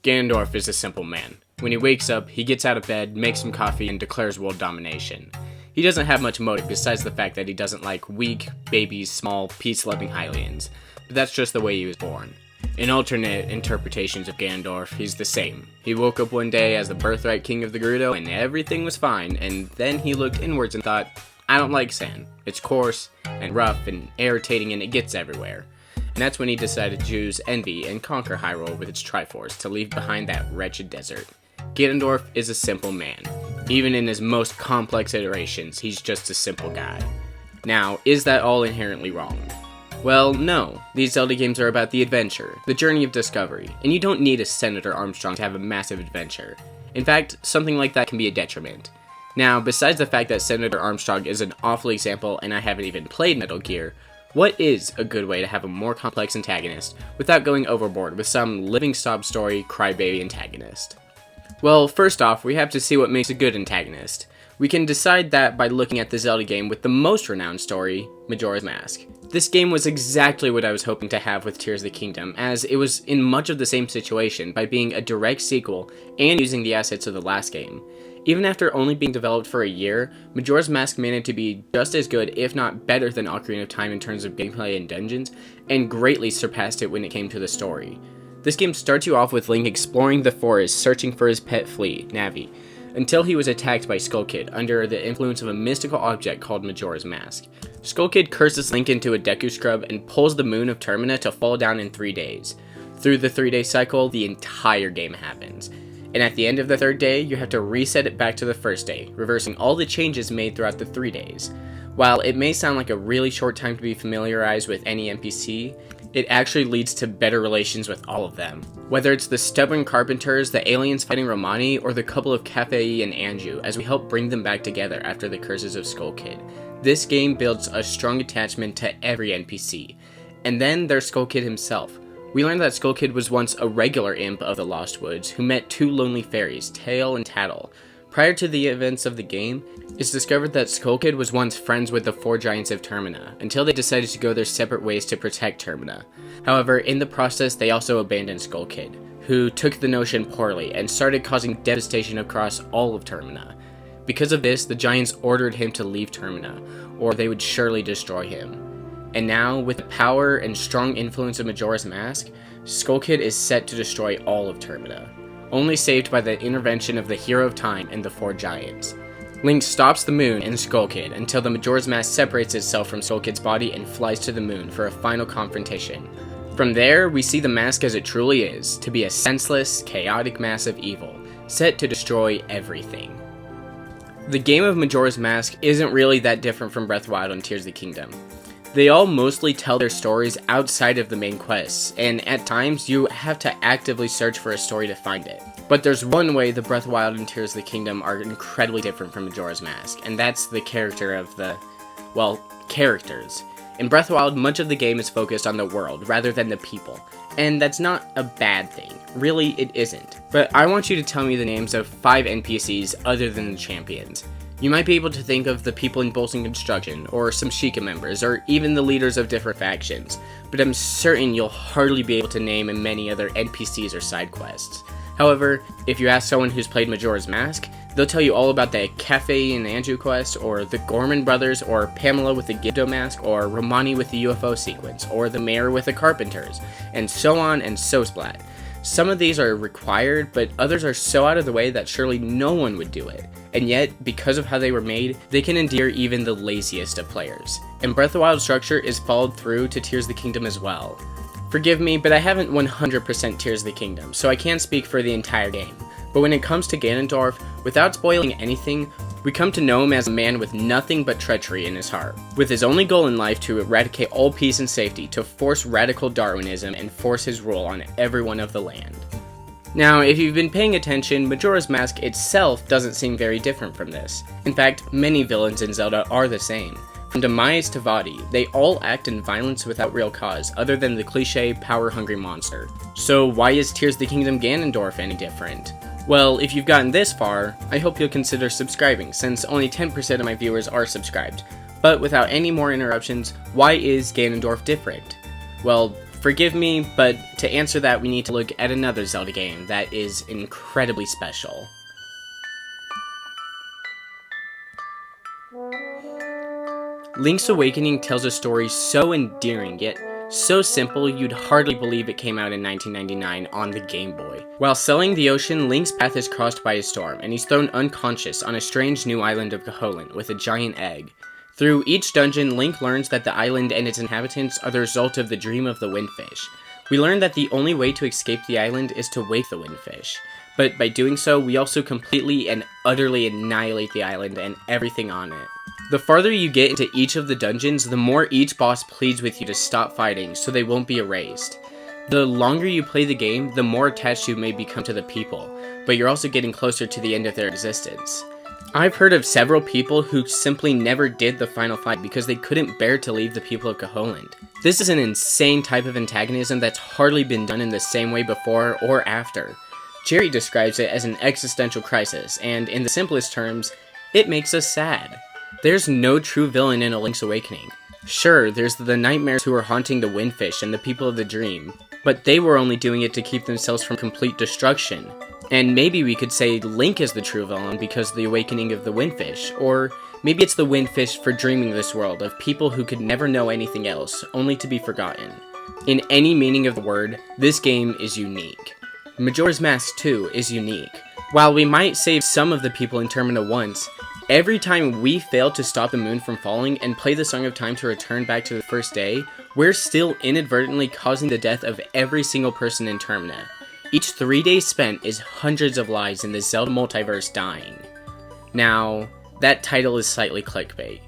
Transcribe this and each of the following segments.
Ganondorf is a simple man. When he wakes up, he gets out of bed, makes some coffee, and declares world domination. He doesn't have much motive besides the fact that he doesn't like weak, babies, small, peace-loving Hylians. But that's just the way he was born. In alternate interpretations of Ganondorf, he's the same. He woke up one day as the birthright king of the Gerudo and everything was fine, and then he looked inwards and thought, I don't like sand. It's coarse and rough and irritating and it gets everywhere. And that's when he decided to choose Envy and conquer Hyrule with its Triforce to leave behind that wretched desert. Ganondorf is a simple man. Even in his most complex iterations, he's just a simple guy. Now, is that all inherently wrong? Well, no. These Zelda games are about the adventure, the journey of discovery, and you don't need a Senator Armstrong to have a massive adventure. In fact, something like that can be a detriment. Now, besides the fact that Senator Armstrong is an awful example and I haven't even played Metal Gear, what is a good way to have a more complex antagonist without going overboard with some living sob story crybaby antagonist? Well, first off, we have to see what makes a good antagonist. We can decide that by looking at the Zelda game with the most renowned story, Majora's Mask. This game was exactly what I was hoping to have with Tears of the Kingdom, as it was in much of the same situation by being a direct sequel and using the assets of the last game. Even after only being developed for a year, Majora's Mask managed to be just as good, if not better than Ocarina of Time in terms of gameplay and dungeons, and greatly surpassed it when it came to the story. This game starts you off with Link exploring the forest searching for his pet flea, Navi, until he was attacked by Skull Kid under the influence of a mystical object called Majora's Mask. Skull Kid curses Link into a Deku Scrub and pulls the moon of Termina to fall down in 3 days. Through the 3-day cycle, the entire game happens. And at the end of the 3rd day, you have to reset it back to the 1st day, reversing all the changes made throughout the 3 days. While it may sound like a really short time to be familiarized with any NPC, it actually leads to better relations with all of them. Whether it's the stubborn carpenters, the aliens fighting Romani, or the couple of Kafei and Anju, as we help bring them back together after the curses of Skull Kid. This game builds a strong attachment to every NPC. And then there's Skull Kid himself. We learned that Skull Kid was once a regular imp of the Lost Woods who met 2 lonely fairies, Tail and Tattle. Prior to the events of the game, it's discovered that Skull Kid was once friends with the 4 giants of Termina, until they decided to go their separate ways to protect Termina. However, in the process, they also abandoned Skull Kid, who took the notion poorly and started causing devastation across all of Termina. Because of this, the giants ordered him to leave Termina, or they would surely destroy him. And now, with the power and strong influence of Majora's Mask, Skull Kid is set to destroy all of Termina, only saved by the intervention of the Hero of Time and the 4 giants. Link stops the moon and Skull Kid until the Majora's Mask separates itself from Skull Kid's body and flies to the moon for a final confrontation. From there, we see the mask as it truly is, to be a senseless, chaotic mass of evil, set to destroy everything. The game of Majora's Mask isn't really that different from Breath of the Wild and Tears of the Kingdom. They all mostly tell their stories outside of the main quests, and at times you have to actively search for a story to find it. But there's one way the Breath of the Wild and Tears of the Kingdom are incredibly different from Majora's Mask, and that's the character of the, characters. In Breath of the Wild, much of the game is focused on the world rather than the people, and that's not a bad thing. Really, it isn't. But I want you to tell me the names of 5 NPCs other than the champions. You might be able to think of the people in Bolson Construction, or some Sheikah members, or even the leaders of different factions, but I'm certain you'll hardly be able to name many other NPCs or side quests. However, if you ask someone who's played Majora's Mask, they'll tell you all about the Kafei and Anju quest, or the Gorman brothers, or Pamela with the Gibdo mask, or Romani with the UFO sequence, or the mayor with the Carpenters, and so on and so splat. Some of these are required, but others are so out of the way that surely no one would do it. And yet, because of how they were made, they can endear even the laziest of players. And Breath of the Wild structure is followed through to Tears of the Kingdom as well. Forgive me, but I haven't 100% Tears of the Kingdom, so I can't speak for the entire game. But when it comes to Ganondorf, without spoiling anything, we come to know him as a man with nothing but treachery in his heart, with his only goal in life to eradicate all peace and safety, to force radical Darwinism and force his rule on everyone of the land. Now, if you've been paying attention, Majora's Mask itself doesn't seem very different from this. In fact, many villains in Zelda are the same. From Demise to Vadi, they all act in violence without real cause, other than the cliché power-hungry monster. So why is Tears of the Kingdom Ganondorf any different? Well, if you've gotten this far, I hope you'll consider subscribing, since only 10% of my viewers are subscribed. But without any more interruptions, why is Ganondorf different? Well, Forgive me, but to answer that we need to look at another Zelda game that is incredibly special. Link's Awakening tells a story so endearing, yet so simple you'd hardly believe it came out in 1999 on the Game Boy. While sailing the ocean, Link's path is crossed by a storm, and he's thrown unconscious on a strange new island of Koholint with a giant egg. Through each dungeon, Link learns that the island and its inhabitants are the result of the dream of the Windfish. We learn that the only way to escape the island is to wake the Windfish. But by doing so, we also completely and utterly annihilate the island and everything on it. The farther you get into each of the dungeons, the more each boss pleads with you to stop fighting so they won't be erased. The longer you play the game, the more attached you may become to the people, but you're also getting closer to the end of their existence. I've heard of several people who simply never did the final fight because they couldn't bear to leave the people of Koholint. This is an insane type of antagonism that's hardly been done in the same way before or after. Jerry describes it as an existential crisis, and in the simplest terms, it makes us sad. There's no true villain in A Link's Awakening. Sure, there's the nightmares who are haunting the Windfish and the people of the dream, but they were only doing it to keep themselves from complete destruction. And maybe we could say Link is the true villain because of the awakening of the Windfish, or maybe it's the Windfish for dreaming this world of people who could never know anything else, only to be forgotten. In any meaning of the word, this game is unique. Majora's Mask 2 is unique. While we might save some of the people in Termina once, every time we fail to stop the moon from falling and play the Song of Time to return back to the first day, we're still inadvertently causing the death of every single person in Termina. Each 3 days spent is hundreds of lives in the Zelda multiverse dying. Now, that title is slightly clickbait.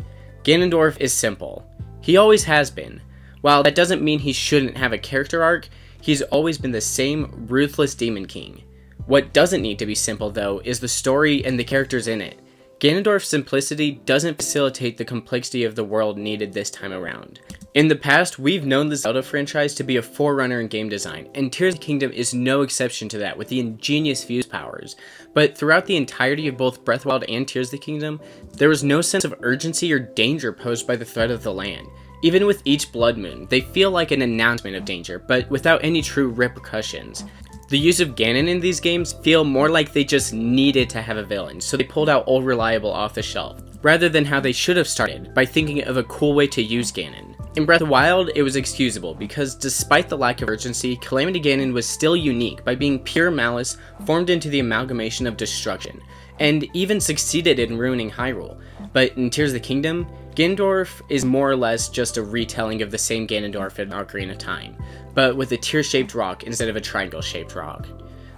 Ganondorf is simple. He always has been. While that doesn't mean he shouldn't have a character arc, he's always been the same ruthless Demon King. What doesn't need to be simple though is the story and the characters in it. Ganondorf's simplicity doesn't facilitate the complexity of the world needed this time around. In the past, we've known the Zelda franchise to be a forerunner in game design, and Tears of the Kingdom is no exception to that with the ingenious fuse powers. But throughout the entirety of both Breath of the Wild and Tears of the Kingdom, there was no sense of urgency or danger posed by the threat of the land. Even with each Blood Moon, they feel like an announcement of danger, but without any true repercussions. The use of Ganon in these games feel more like they just needed to have a villain, so they pulled out Old Reliable off the shelf, rather than how they should have started, by thinking of a cool way to use Ganon. In Breath of the Wild, it was excusable, because despite the lack of urgency, Calamity Ganon was still unique by being pure malice formed into the amalgamation of destruction, and even succeeded in ruining Hyrule. But in Tears of the Kingdom, Ganondorf is more or less just a retelling of the same Ganondorf in Ocarina of Time, but with a tear-shaped rock instead of a triangle-shaped rock.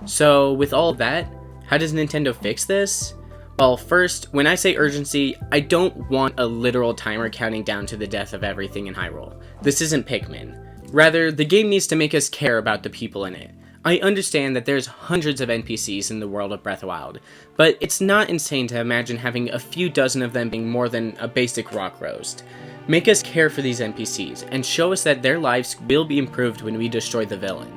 So with all of that, how does Nintendo fix this? Well, first, when I say urgency, I don't want a literal timer counting down to the death of everything in Hyrule. This isn't Pikmin. Rather, the game needs to make us care about the people in it. I understand that there's hundreds of NPCs in the world of Breath of the Wild, but it's not insane to imagine having a few dozen of them being more than a basic rock roast. Make us care for these NPCs, and show us that their lives will be improved when we destroy the villain.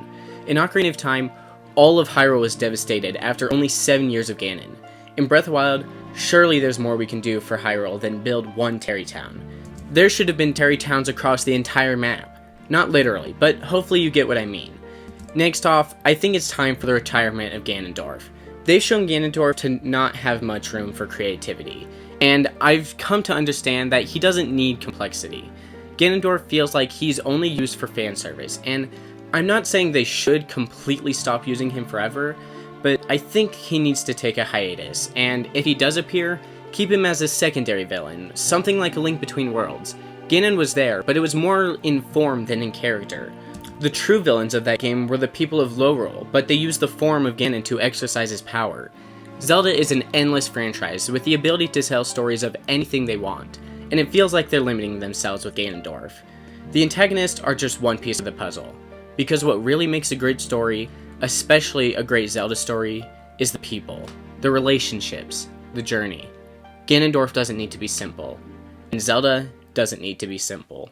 In Ocarina of Time, all of Hyrule was devastated after only 7 years of Ganon. In Breath of the Wild, surely there's more we can do for Hyrule than build one Terry Town. There should have been Terry Towns across the entire map. Not literally, but hopefully you get what I mean. Next off, I think it's time for the retirement of Ganondorf. They've shown Ganondorf to not have much room for creativity, and I've come to understand that he doesn't need complexity. Ganondorf feels like he's only used for fan service, and I'm not saying they should completely stop using him forever, but I think he needs to take a hiatus, and if he does appear, keep him as a secondary villain, something like A Link Between Worlds. Ganon was there, but it was more in form than in character. The true villains of that game were the people of Lorule, but they used the form of Ganon to exercise his power. Zelda is an endless franchise with the ability to tell stories of anything they want, and it feels like they're limiting themselves with Ganondorf. The antagonists are just one piece of the puzzle, because what really makes a great story, especially a great Zelda story, is the people, the relationships, the journey. Ganondorf doesn't need to be simple, and Zelda doesn't need to be simple.